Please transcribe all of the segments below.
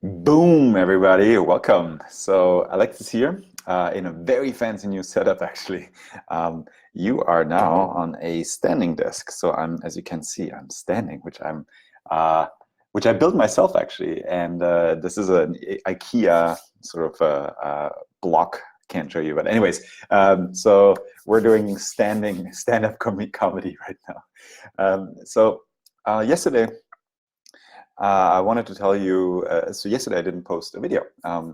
Boom, everybody, welcome. So Alexis here in a very fancy new setup, actually. You are now on a standing desk. So as you can see, I'm standing, uh, which I built myself actually. And this is an IKEA sort of block. Can't show you, but anyways, so we're doing stand-up comedy right now. Yesterday, I wanted to tell you, so yesterday I didn't post a video,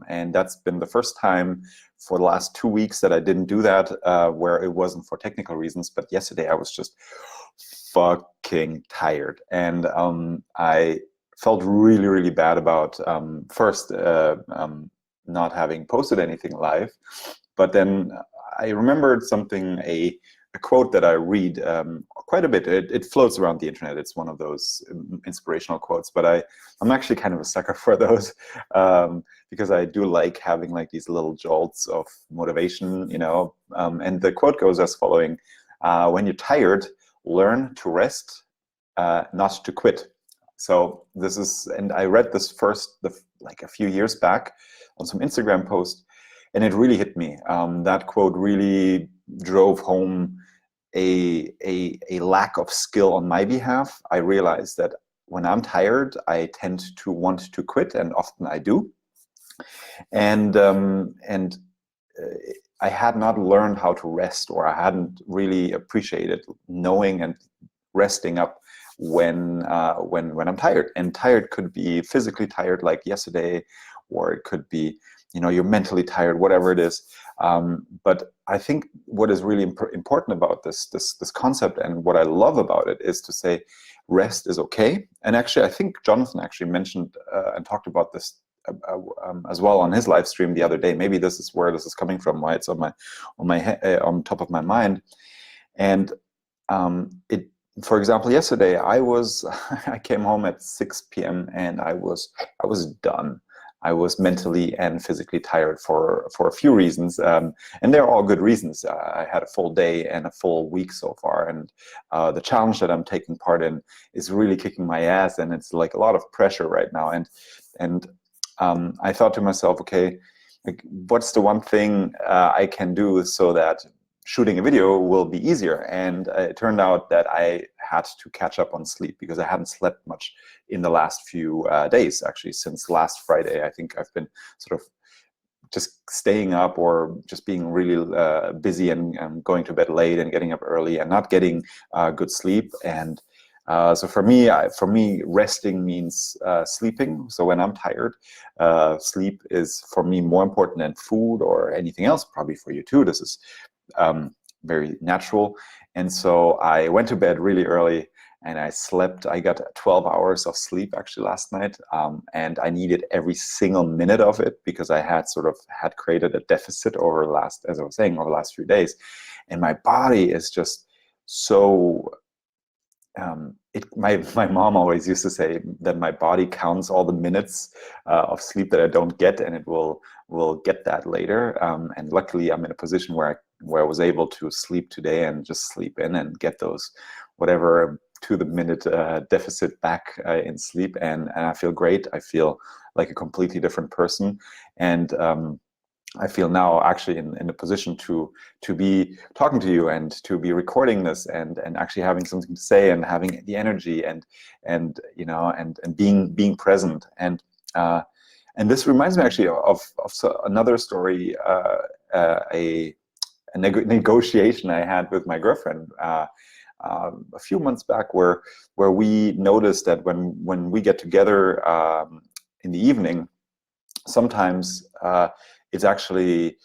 and that's been the first time for the last 2 weeks that I didn't do that, where it wasn't for technical reasons, but yesterday I was just fucking tired, and I felt really, really bad about first not having posted anything live, but then I remembered something, a quote that I read quite a bit. It floats around the internet. It's one of those inspirational quotes, but I'm actually kind of a sucker for those because I do like having like these little jolts of motivation, you know. And the quote goes as following: "When you're tired, learn to rest, not to quit." So this is, and I read this first like a few years back on some Instagram post, and it really hit me. That quote really drove home a lack of skill on my behalf. I realized that when I'm tired, I tend to want to quit, and often I do. And I had not learned how to rest, or I hadn't really appreciated knowing and resting up when I'm tired. And tired could be physically tired, like yesterday, or it could be, you know, you're mentally tired, whatever it is. But I think what is really important about this concept, and what I love about it, is to say rest is okay. And actually, I think Jonathan actually mentioned and talked about this as well on his live stream the other day. Maybe this is where this is coming from, why it's on top of my mind. And it, for example, yesterday I came home at 6 p.m. and I was done. I was mentally and physically tired for a few reasons, and they're all good reasons. I had a full day and a full week so far, and the challenge that I'm taking part in is really kicking my ass, and it's like a lot of pressure right now. And I thought to myself, okay, like, what's the one thing I can do so that shooting a video will be easier? And it turned out that I had to catch up on sleep, because I hadn't slept much in the last few days. Actually, since last Friday, I think I've been sort of just staying up, or just being really busy, and going to bed late and getting up early and not getting good sleep. And so for me, resting means sleeping. So when I'm tired, sleep is for me more important than food or anything else. Probably for you too. This is very natural. And so I went to bed really early, and I slept. I got 12 hours of sleep actually last night, and I needed every single minute of it, because I had created a deficit over the last, as I was saying, over the last few days. And my body is just so my mom always used to say that my body counts all the minutes of sleep that I don't get, and it will get that later. And luckily, I'm in a position where I was able to sleep today, and just sleep in and get those whatever to the minute deficit back in sleep, and I feel great. I feel like a completely different person, and I feel now actually in a position to be talking to you, and to be recording this, and actually having something to say, and having the energy, and you know, and being present. And this reminds me actually of another story, a negotiation I had with my girlfriend a few months back, where we noticed that when we get together in the evening, sometimes it's actually,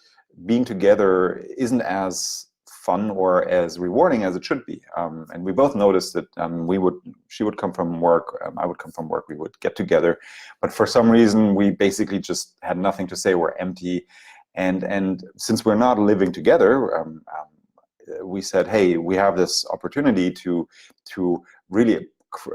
being together isn't as fun or as rewarding as it should be. And we both noticed that she would come from work, I would come from work, we would get together, but for some reason we basically just had nothing to say, we're empty. And since we're not living together, we said, hey, we have this opportunity to really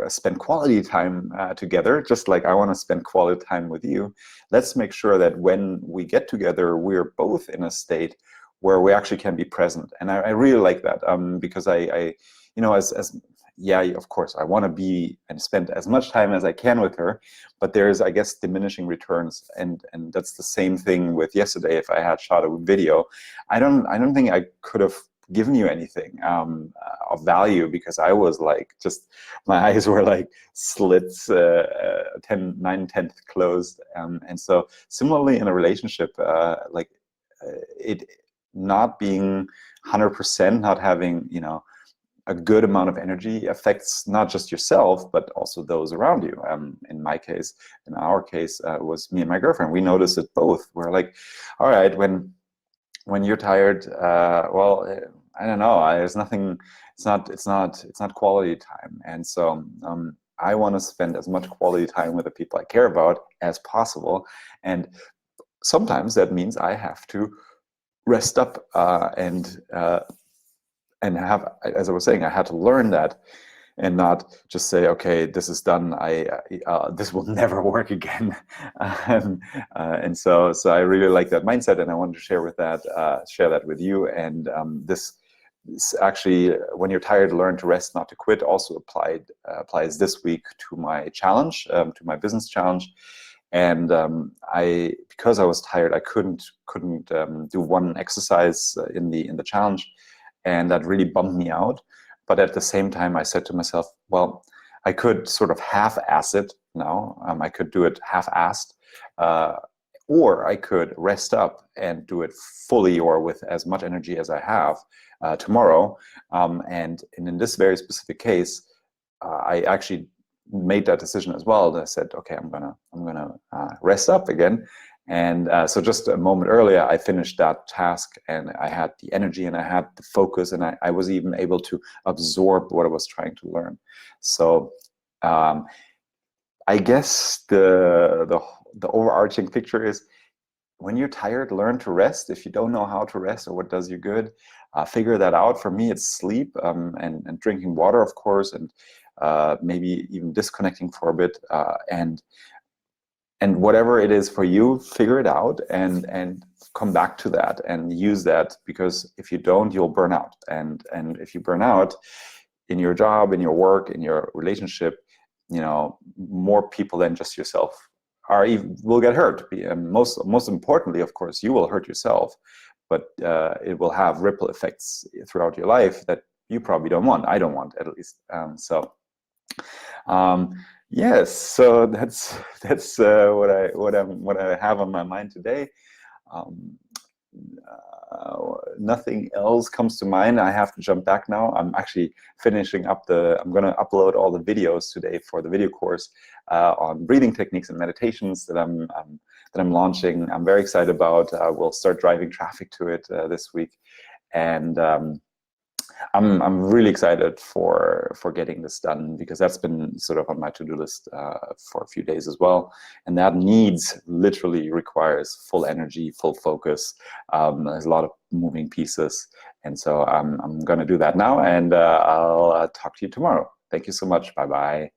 spend quality time together, just like I want to spend quality time with you. Let's make sure that when we get together, we're both in a state where we actually can be present. And I really like that, because I you know, as yeah, of course, I want to be and spend as much time as I can with her, but there's, I guess, diminishing returns, and that's the same thing with yesterday. If I had shot a video, I don't think I could have given you anything of value, because I was like, just my eyes were like slits, 9/10 closed, and so similarly in a relationship, like it not being 100%, not having, you know, a good amount of energy affects not just yourself, but also those around you. In my case, in our case, it was me and my girlfriend. We noticed it both. We're like, all right, when you're tired, well, I don't know. There's nothing. It's not quality time. And so I want to spend as much quality time with the people I care about as possible. And sometimes that means I have to rest up and have, as I was saying, I had to learn that, and not just say, okay, this is done. This will never work again. And so I really like that mindset, and I wanted to share that with you. And this actually, when you're tired, learn to rest, not to quit, also applies this week to my challenge, to my business challenge. And because I was tired, I couldn't do one exercise in the challenge, and that really bummed me out. But at the same time, I said to myself, well, I could sort of half-ass it now. I could do it half-assed, or I could rest up and do it fully, or with as much energy as I have tomorrow. And in this very specific case, I actually made that decision as well. I said, okay, I'm gonna rest up again. And so just a moment earlier, I finished that task, and I had the energy, and I had the focus, and I was even able to absorb what I was trying to learn. So I guess the overarching picture is, when you're tired, learn to rest. If you don't know how to rest or what does you good, figure that out. For me, it's sleep, and drinking water, of course, and maybe even disconnecting for a bit, and whatever it is for you, figure it out and come back to that and use that, because if you don't, you'll burn out. And if you burn out in your job, in your work, in your relationship, you know, more people than just yourself will get hurt. And most importantly, of course, you will hurt yourself, but it will have ripple effects throughout your life that you probably don't want. I don't want, at least. Yes, so that's what I have on my mind today. Nothing else comes to mind. I have to jump back now. I'm actually finishing up I'm going to upload all the videos today for the video course on breathing techniques and meditations that I'm launching. I'm very excited about. We'll start driving traffic to it this week, and I'm really excited for getting this done, because that's been sort of on my to-do list for a few days as well, and that literally requires full energy, full focus. There's a lot of moving pieces, and so I'm going to do that now, and I'll talk to you tomorrow. Thank you so much. Bye bye.